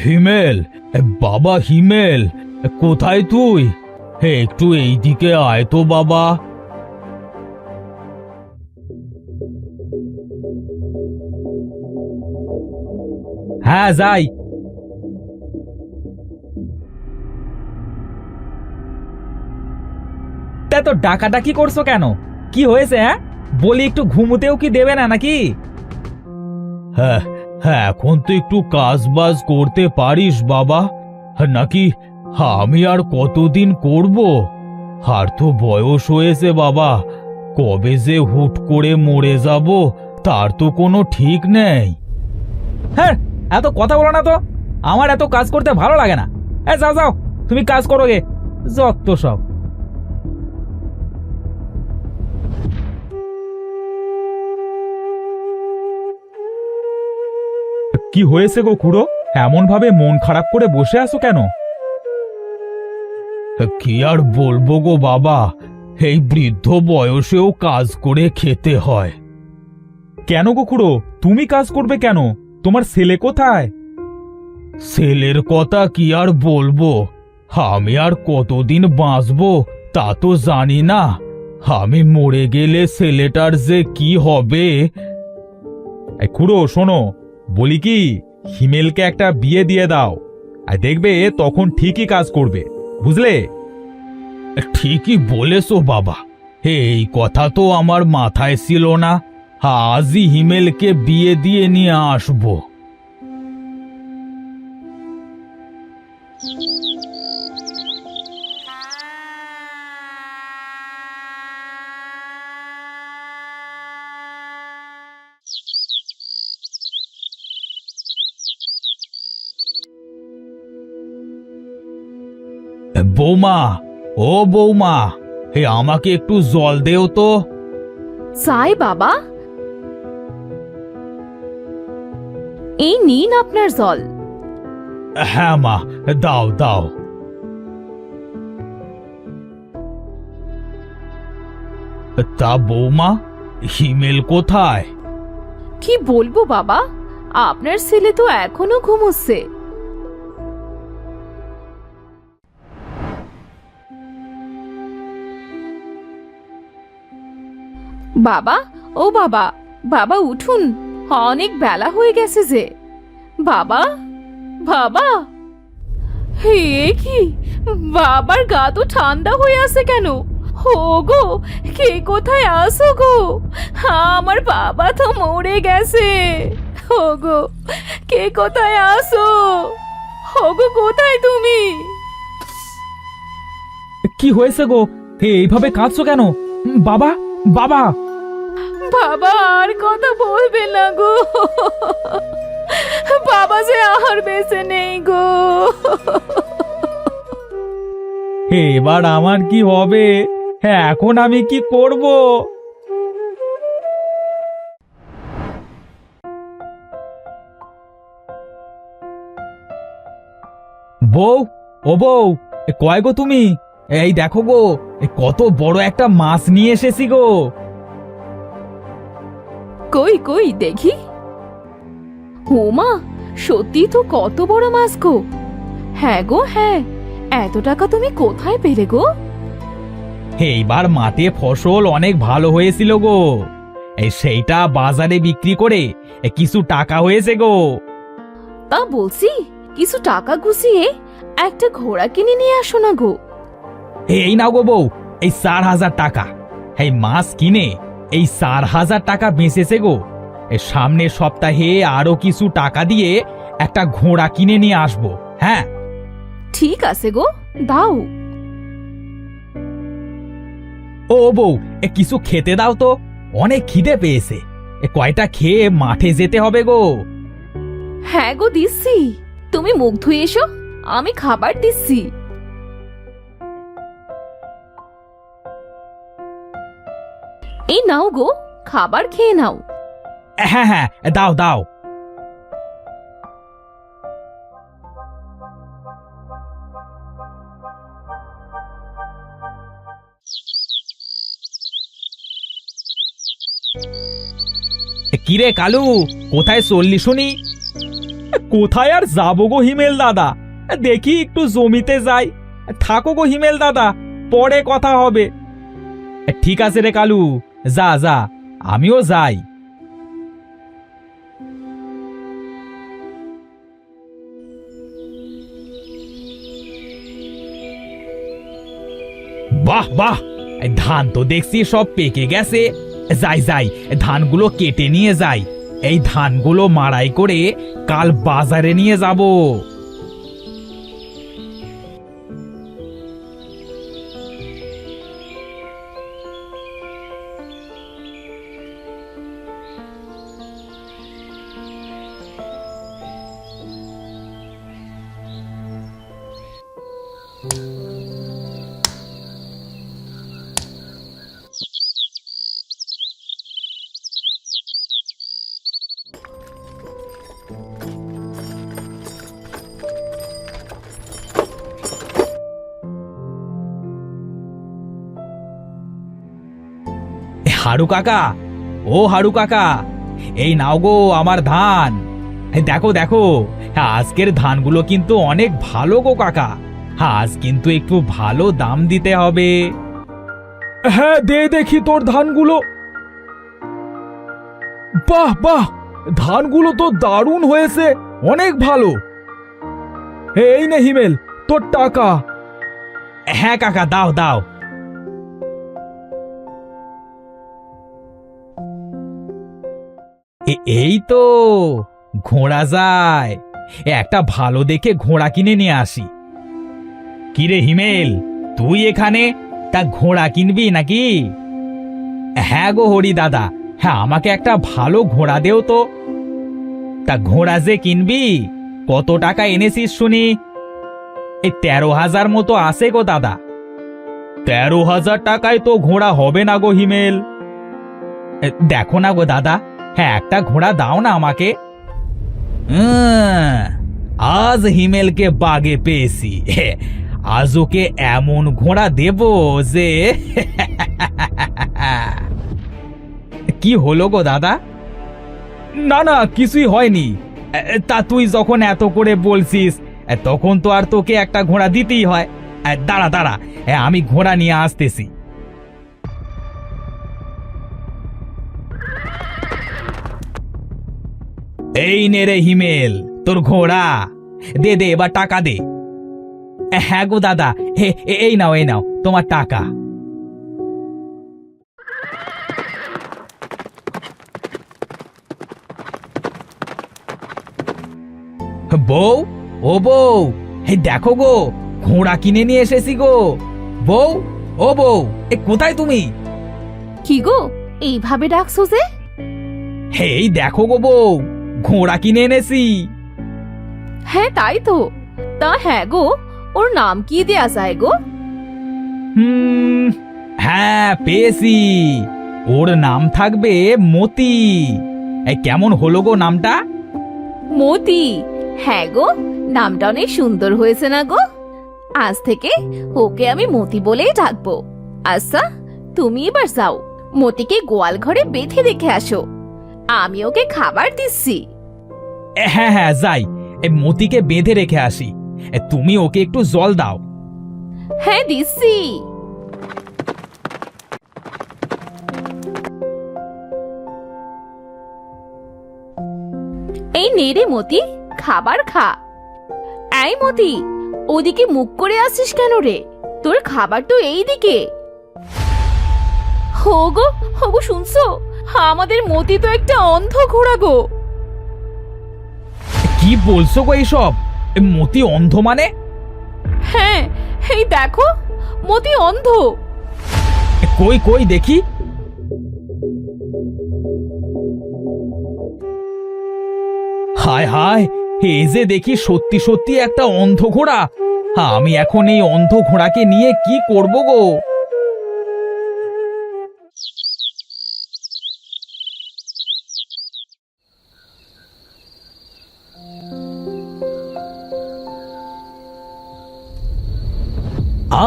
হিমেল, বাবা হিমেল, কোথায় তুই? একটু এইদিকে আয় তো বাবা। হ্যাঁ যাই। তা তো ডাকাডাকি করছো কেন? কি হয়েছে? হ্যাঁ বলি, একটু ঘুমোতেও কি দেবে না নাকি? হ্যাঁ হ্যাঁ, এখন তো একটু কাজ বাজ করতে পারিস বাবা, নাকি আমি আর কতদিন করব? আর তো বয়স হয়েছে বাবা, কবে যে হুট করে মরে যাব তার তো কোনো ঠিক নেই। হ্যাঁ, এত কথা বলো না তো, আমার এত কাজ করতে ভালো লাগে না। যাও যাও, তুমি কাজ করো গে, যত সব। কি হয়েছে গো খুড়ো? এমন ভাবে মন খারাপ করে বসে আছো কেন? কি আর বলবো গো বাবা, এই বৃদ্ধ বয়সেও কাজ করে খেতে হয়। কেন গো খুড়ো, তুমি কাজ করবে কেন? তোমার ছেলে কোথায়? ছেলের কথা কি আর বলবো, আমি আর কতদিন বাঁচবো তা তো জানি না। আমি মরে গেলে ছেলেটার যে কি হবে। খুড়ো শোনো, বলি কি, হিমেলকে একটা বিয়ে দিয়ে দাও, আর দেখবে তখন ঠিকই কাজ করবে, বুঝলে? ঠিকই বলেছো বাবা, এই কথা তো আমার মাথায় ছিল না। আজই হিমেলকে বিয়ে দিয়ে নিয়ে আসবো। বৌমা, ও বৌমা, আমাকে একটু জল দেও তো। চাই বাবা, এই নিন আপনার জল। হ্যাঁ মা, দাও দাও। তা বৌমা, হিমেল কোথায়? কি বলবো বাবা, আপনার ছেলে তো এখনো ঘুমোচ্ছে। বাবা, ও বাবা, বাবা উঠুন, অনেক বেলা হয়ে গেছে যে। বাবা, বাবা, হে কি, বাবার গা তো ঠান্ডা হয়ে আছে কেন? ও গো, কে কোথায় আসো গো? আমার বাবা তো মরে গেছে। ও গো, কে কোথায় আসো? ও গো, কোথায় তুমি? কি হয়েছে গো? এইভাবে কাঁদছো কেন? বাবা, বাবা। বাবা আর কথা বলবে না গো, বাবা যে আর বেঁচে নেই গো। এবার আমার কি হবে? এখন আমি কি করব? বউ, ও বউ, কয় গো তুমি? এই দেখো গো, কত বড় একটা মাছ নিয়ে এসেছি গো। কই কই দেখি। ওমা, সত্যি তো কত বড় মাছ গো। হ্যাঁ গো হ্যাঁ, এত টাকা তুমি কোথায় পেলে গো? এইবার মাঠে ফসল অনেক ভালো হয়েছিল গো, সেইটা বাজারে বিক্রি করে কিছু টাকা হয়েছে গো। তা বলছি, কিছু টাকা গুছিয়ে একটা ঘোড়া কিনে নিয়ে আসো না গো। এই নাও গো বউ, এই 4,000 টাকা। এই মাছ কিনে এই 4,000 টাকা বেঁচেছে গো। সামনের সপ্তাহে আরো কিছু টাকা দিয়ে একটা ঘোড়া কিনে নিয়ে আসবো। হ্যাঁ ঠিক আছে গো, দাও। ও বউ, কিছু খেতে দাও তো, অনেক খিদে পেয়েছে। কয়টা খেয়ে মাঠে যেতে হবে গো। হ্যাঁ গো দিচ্ছি, তুমি মুখ ধুয়ে এসো, আমি খাবার দিচ্ছি। এই নাও গো, খাবার খেয়ে নাও। হ্যাঁ হ্যাঁ, দাও দাও। কিরে কালু, কোথায় চললি শুনি? কোথায় আর যাবো গো হিমেল দাদা, দেখি একটু জমিতে যাই। থাকো গো হিমেল দাদা, পরে কথা হবে। ঠিক আছে রে কালু, যা যা, আমিও যাই। বাহ বাহ, ধান তো দেখছি সব পেকে গেছে। যাই যাই, ধানগুলো কেটে নিয়ে যাই। এই ধানগুলো মাড়াই করে কাল বাজারে নিয়ে যাব। হারু কাকা, ও হারু কাকা, এই নাও গো আমার ধান। দেখো দেখো, আজকের ধানগুলো কিন্তু অনেক ভালো গো কাকা। আজ কিন্তু একটু ভালো দাম দিতে হবে। হ্যাঁ, দে দেখি তোর ধানগুলো। বাহ বাহ, ধানগুলো তো দারুণ হয়েছে, অনেক ভালো। এই নে হিমেল, তোর টাকা। হ্যাঁ কাকা, দাও দাও। এই তো ঘোড়া যায়, একটা ভালো দেখে ঘোড়া কিনে নিয়ে আসি। কিরে হিমেল, তুই এখানে? তা ঘোড়া কিনবি নাকি? হ্যাঁ গো হরি দাদা, হ্যাঁ আমাকে একটা ভালো ঘোড়া দেও তো। তা ঘোড়া যে কিনবি, কত টাকা এনেছিস শুনি? এই 13,000 মতো আছে গো দাদা। 13,000 টাকায় তো ঘোড়া হবে না গো হিমেল। দেখো না গো দাদা, হ্যাঁ একটা ঘোড়া দাও না আমাকে। আজ হিমেলকে বাগে পেয়েছি, আজ ওকে এমন ঘোড়া দেব যে কি হলো গো দাদা? না না, কিছুই হয়নি। তা তুই যখন এত করে বলছিস, তখন তো আর তোকে একটা ঘোড়া দিতেই হয়। দাঁড়া দাঁড়া, আমি ঘোড়া নিয়ে আসতেছি। এই নে রে হিমেল, তোর ঘোড়া। দে দে, এবার টাকা দে। হ্যাঁ গো দাদা, এই নাও এই নাও তোমার টাকা। বউ, ও বউ, দেখো গো, ঘোড়া কিনে নিয়ে এসেছি গো। বউ, ও বউ, কোথায় তুমি? কি গো, এইভাবে ডাকছো যে? এই দেখো গো বউ, ঘোড়া কিনে এনেছি। হ্যাঁ তাই তো। তা হ্যাঁ গো, ওর নাম কি দেয়া যায় গো? হ্যাঁ পেয়েছি, ওর নাম থাকবে মতি। কেমন হলো গো নামটা? মতি? হ্যাঁ গো, নামটা অনেক সুন্দর হয়েছে না গো। আজ থেকে ওকে আমি মতি বলেই ডাকবো। আচ্ছা, তুমি এবার যাও, মতিকে গোয়াল ঘরে বেঁধে রেখে আসো, আমি ওকে খাবার দিচ্ছি। হ্যাঁ হ্যাঁ যাই, মতিকে বেঁধে রেখে আসি। তুমি ওকে একটু জল দাও। হ্যাঁ দিচ্ছি। এই নে রে মতি, খাবার খা। এই মতি, ওদিকে মুখ করে আসিস কেন রে? তোর খাবার তো এই দিকে। হোগো হোগো, শুনছো? আমাদের মতি তো একটা অন্ধ ঘোড়া গো। কি বলছো গো এইসব? মতি অন্ধ মানে? হ্যাঁ, এই দেখো, মতি অন্ধ। কই কই দেখি। হায় হায়, এই যে দেখি সত্যি সত্যি একটা অন্ধ ঘোড়া। আমি এখন এই অন্ধ ঘোড়াকে নিয়ে কি করব গো?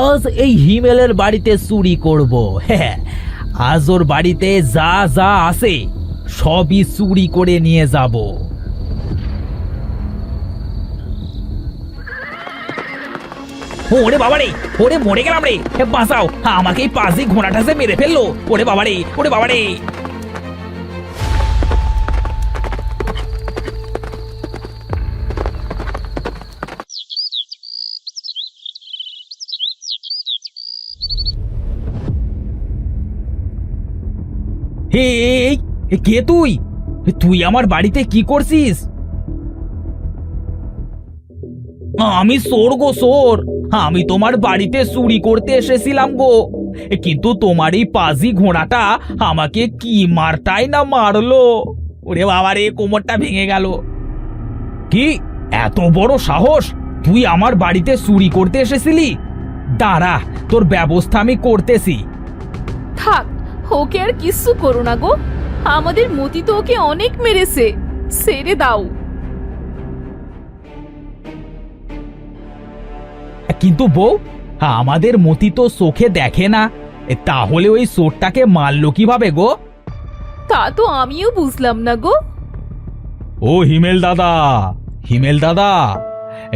আজ এই হিমেলের বাড়িতে চুরি করব। হ্যাঁ, আজ ওর বাড়িতে যা যা আছে সবই চুরি করে নিয়ে যাব। ওরে বাবারে, ওরে মরে গেলাম রে, বাঁচাও আমাকে, এই পাশে ঘোড়াটা যে মেরে ফেললো। ওরে বাবারে, ওরে বাবারে। হে, কে তুই? তুই আমার বাড়িতে কি করছিস? আমি চোর গো, চোর। আমি তোমার বাড়িতে চুরি করতে এসেছিলাম গো, কিন্তু তোমার এই পাজি ঘোড়াটা আমাকে কি মারটাই না মারলো। ওরে বাবারে, কোমরটা ভেঙে গেল। কি এত বড় সাহস? তুই আমার বাড়িতে চুরি করতে এসেছিলি? দাঁড়া, তোর ব্যবস্থা আমি করতেছি। থাক, ওকে আর কিচ্ছু করো না গো। আমাদের মতি তো ওকে অনেক মেরেছে, ছেড়ে দাও। কিন্তু বউ, আমাদের মতি তো চোখে দেখে না, তাহলে ওই চোরটাকে মারলো কিভাবে গো? তা তো আমিও বুঝলাম না গো। ও হিমেল দাদা, হিমেল দাদা,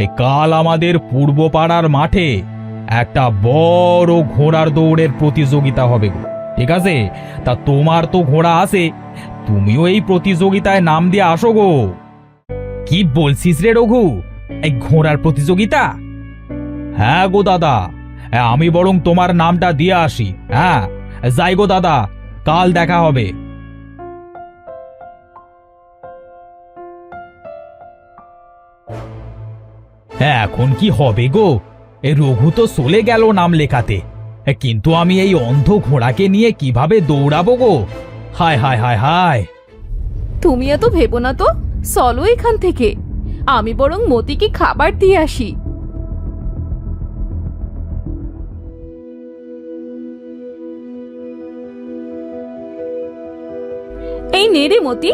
এই কাল আমাদের পূর্ব পাড়ার মাঠে একটা বড় ঘোড়ার দৌড়ের প্রতিযোগিতা হবে গো, ঠিক আছে? তা তোমার তো ঘোড়া আছে, তুমিও এই প্রতিযোগিতায় নাম দিয়ে আসো গো। কি বলছিস রে রঘু, এই ঘোড়ার প্রতিযোগিতা? হ্যাঁ গো দাদা, আমি বরং তোমার নামটা দিয়ে আসি। হ্যাঁ, যাই গো দাদা, কাল দেখা হবে। হ্যাঁ, এখন কি হবে গো? এ রঘু তো চলে গেল নাম লেখাতে, কিন্তু আমি এই অন্ধ ঘোড়াকে নিয়ে কিভাবে দৌড়াবো গো? হায় হায় হায় হায়। তুমি এত ভেবো না তো, চলো এখান থেকে। আমি বরং মতিকে খাবার দিয়ে আসি। এই নে রে মতি,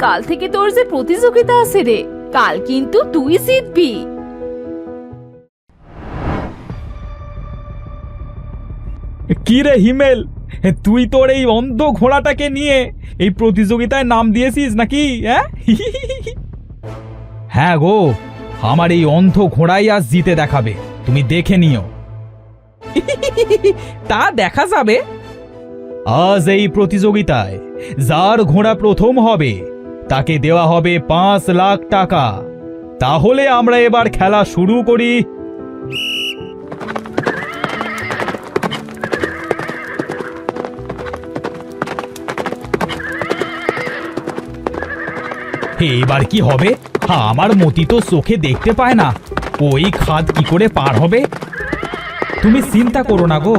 কাল থেকে তোর যে প্রতিযোগিতা আছে রে, কাল কিন্তু তুই জিতবি। কি রে হিমেল, তুই তোর এই অন্ধ ঘোড়াটাকে নিয়ে এই প্রতিযোগিতায় নাম দিয়েছিস নাকি? হ্যাঁ গো, আমার এই অন্ধ ঘোড়াই আজ জিতে দেখাবে, তুমি দেখে নিও। তা দেখা যাবে। আজ এই প্রতিযোগিতায় যার ঘোড়া প্রথম হবে তাকে দেওয়া হবে 5 লাখ টাকা। তাহলে আমরা এবার খেলা শুরু করি। এবার কি হবে? আমার মতি তো চোখে দেখতে পায় না, ওই খাদ কি করে পার হবে? তুমি চিন্তা করো না গো,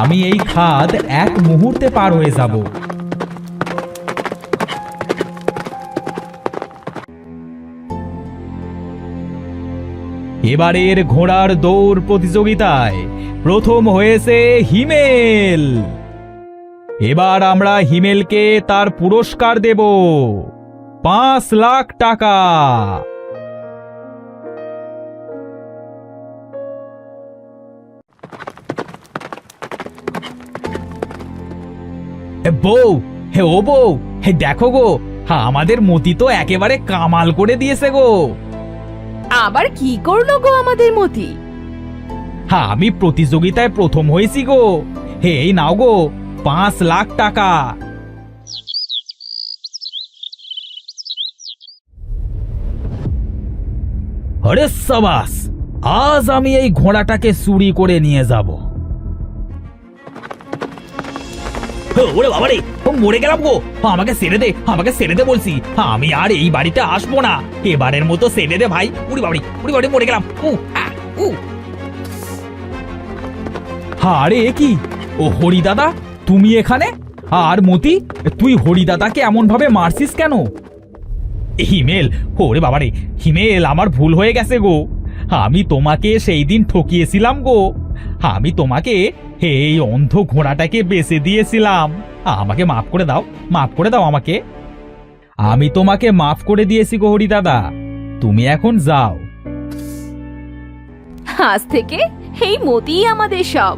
আমি এই খাদ এক মুহূর্তে পার হয়ে যাব। এবারের ঘোড়ার দৌড় প্রতিযোগিতায় প্রথম হয়েছে হিমেল। এবার আমরা হিমেলকে তার পুরস্কার দেব 5 লাখ টাকা। বউ, হে ও বউ, হে দেখো গো, আমাদের মতি তো একেবারে কামাল করে দিয়েছে গো। আবার কি করলো গো আমাদের মতি? আমি প্রতিযোগিতায় প্রথম হয়েছি গো। হে, এই নাও গো 5 লাখ টাকা। আরে সাবাস, আজ আমি এই ঘোড়াটাকে চুরি করে নিয়ে যাব। ওরে বাবারে, মরে গেলাম গো, আমাকে ছেড়ে দে, আমাকে ছেড়ে দে বলছি। আমি আর এই বাড়িতে আসবো না, এবারের মতো ছেড়ে দে ভাই। উড়ি বাবারি, উড়ি বাবারি, মরে গেলাম। আরে কি, ও হরি দাদা, তুমি এখানে? আর মতি, তুই হরি দাদাকে এমন ভাবে মারছিস কেন? হিমেল, ওরে বাবারে হিমেল, আমার ভুল হয়ে গেছে গো। আমি তোমাকে সেই দিন ঠকিয়েছিলাম গো। আমি তোমাকে এই অন্ধ ঘোড়াটাকে বেচে দিয়েছিলাম। আমাকে মাফ করে দাও, মাফ করে দাও আমাকে। আমি তোমাকে মাফ করে দিয়েছি গো হরি দাদা, তুমি এখন যাও। আজ থেকে এই মতিই আমাদের সব।